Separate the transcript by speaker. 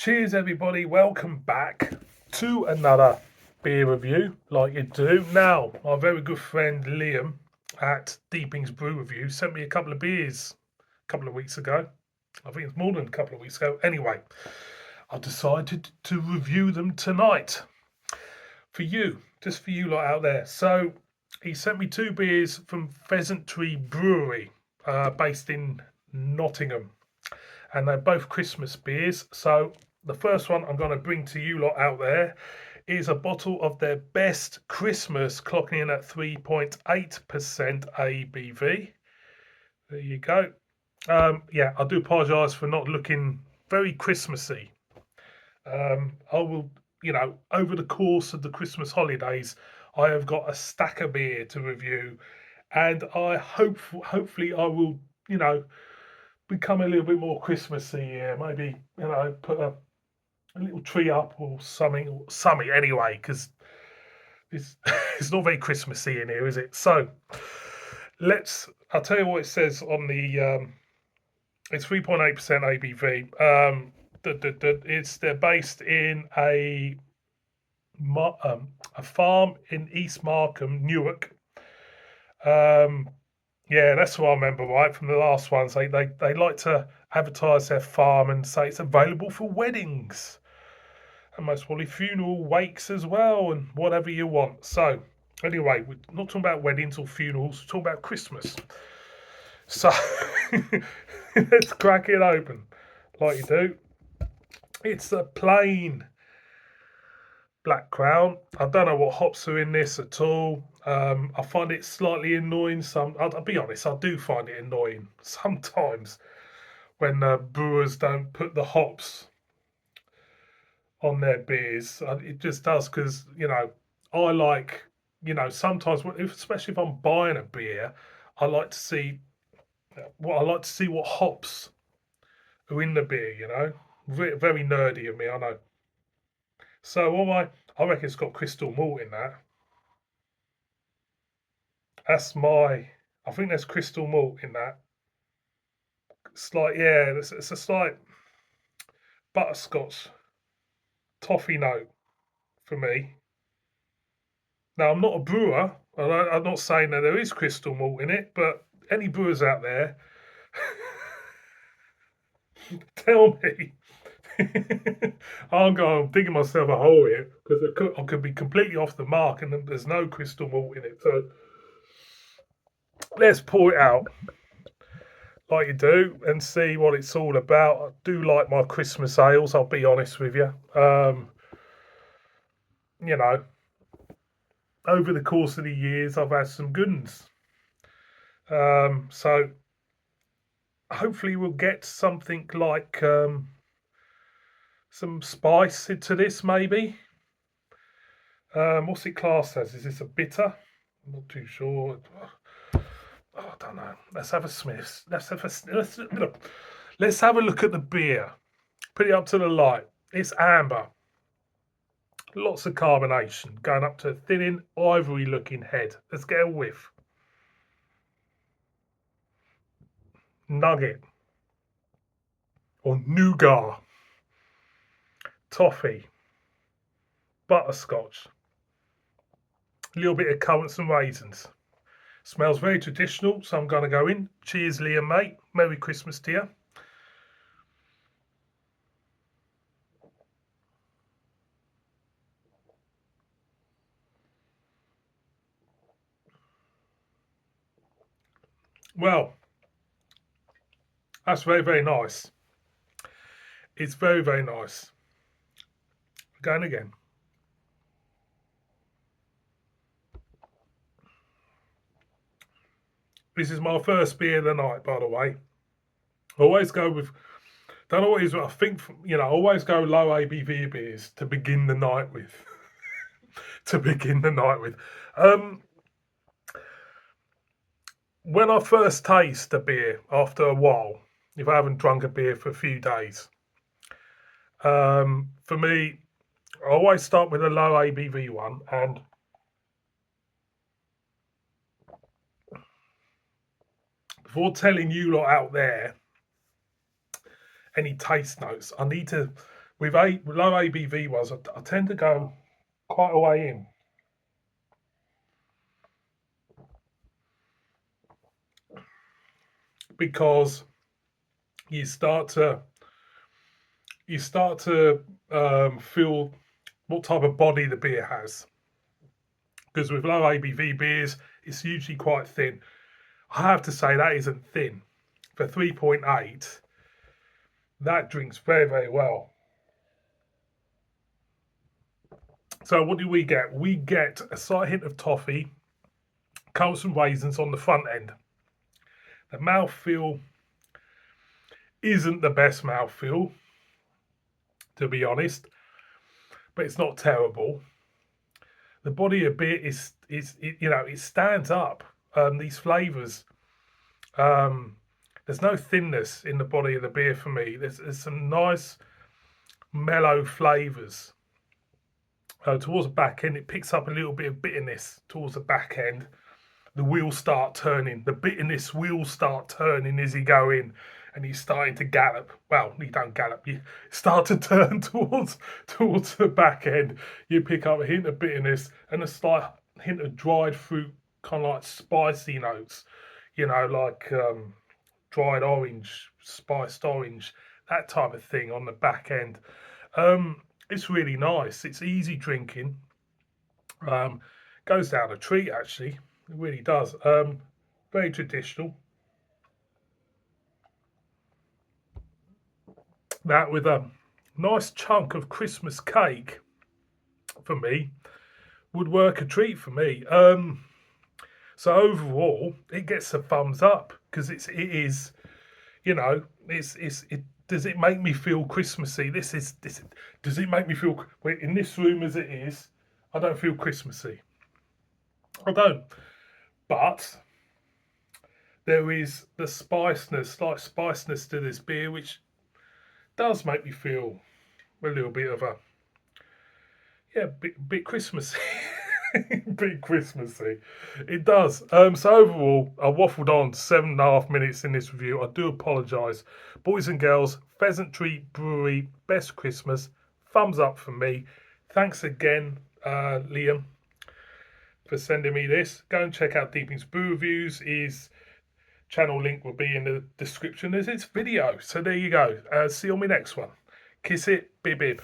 Speaker 1: Cheers, everybody. Welcome back to another beer review, like you do. Now, my very good friend Liam at Deeping's Brew Review sent me a couple of beers a couple of weeks ago. I think it's more than a couple of weeks ago. Anyway, I decided to review them tonight for you, just for you lot out there. So, he sent me two beers from Pheasantry Brewery, based in Nottingham, and they're both Christmas beers. So the first one I'm going to bring to you lot out there is a bottle of their best Christmas, clocking in at 3.8% ABV. There you go. Yeah, I do apologise for not looking very Christmassy. I will, over the course of the Christmas holidays, I have got a stack of beer to review, and hopefully I will, you know, become a little bit more Christmassy here. Maybe put a little tree up or something anyway, because it's it's not very Christmassy in here, is it? So I'll tell you what it says on the. It's 3.8% ABV. They're based in a farm in East Markham, Newark. Um, Yeah, that's what I remember, right, from the last ones. They like to advertise their farm and say it's available for weddings and most probably funeral wakes as well and whatever you want. So, anyway, we're not talking about weddings or funerals, we're talking about Christmas. So, let's crack it open like you do. It's a plain Black Crown. I don't know what hops are in this at all. I find it slightly annoying. I'll be honest, I do find it annoying sometimes when brewers don't put the hops on their beers. It just does because I like sometimes, especially if I'm buying a beer, I like to see what hops are in the beer. Very nerdy of me, I know. So I reckon it's got crystal malt in that. That's my. I think there's crystal malt in that. Slight, yeah. It's a slight butterscotch toffee note for me. Now I'm not a brewer, and I'm not saying that there is crystal malt in it, but any brewers out there, tell me. I'm digging myself a hole here because I could be completely off the mark, and there's no crystal malt in it. So let's pour it out like you do and see what it's all about. I do like my Christmas ales, I'll be honest with you. You know, over the course of the years, I've had some good ones. So hopefully we'll get something like some spice into this, maybe. What's it classed as? Is this a bitter? I'm not too sure. Oh, I don't know. Let's have a sniff. Let's have a look at the beer. Put it up to the light. It's amber. Lots of carbonation going up to a thinning, ivory looking head. Let's get a whiff. Nugget or nougat, toffee, butterscotch, a little bit of currants and raisins. Smells very traditional, so I'm going to go in. Cheers, Liam, mate. Merry Christmas to you. Well, that's very, very nice. It's very, very nice. Going again. This is my first beer of the night, by the way. I always go with, don't know what it is, I think, I always go low ABV beers to begin the night with. to begin the night with. Um, when I first taste a beer after a while, if I haven't drunk a beer for a few days, for me, I always start with a low ABV one, and before telling you lot out there any taste notes, I need to with low ABV ones, I tend to go quite a way in. Because you start to feel what type of body the beer has. Because with low ABV beers, it's usually quite thin. I have to say that isn't thin. For 3.8, that drinks very, very well. So what do we get? We get a slight hint of toffee, comes from raisins on the front end. The mouthfeel isn't the best mouthfeel, to be honest, but it's not terrible. The body of beer is it stands up. These flavours. There's no thinness in the body of the beer for me. There's some nice mellow flavours. Towards the back end, it picks up a little bit of bitterness towards the back end. The wheels start turning. The bitterness wheels start turning as you go in, and he's starting to gallop. Well, you don't gallop. You start to turn towards the back end. You pick up a hint of bitterness and a slight hint of dried fruit, kind of like spicy notes. Like dried orange, spiced orange, that type of thing on the back end. It's really nice. It's easy drinking. Goes down a treat actually. It really does. Very traditional. That with a nice chunk of Christmas cake for me would work a treat for me. So overall, it gets a thumbs up because it is, it. Does it make me feel Christmassy? This. Does it make me feel in this room as it is? I don't feel Christmassy. I don't. But there is the slight spiciness to this beer, which does make me feel a little bit of bit Christmassy. Bit Christmassy. It does. So overall, I waffled on 7.5 minutes in this review. I do apologise. Boys and girls, Pheasantry Brewery, best Christmas. Thumbs up from me. Thanks again, Liam, for sending me this. Go and check out Deeping's Brew Reviews. His channel link will be in the description as its video. So there you go. See you on my next one. Kiss it, bib bib.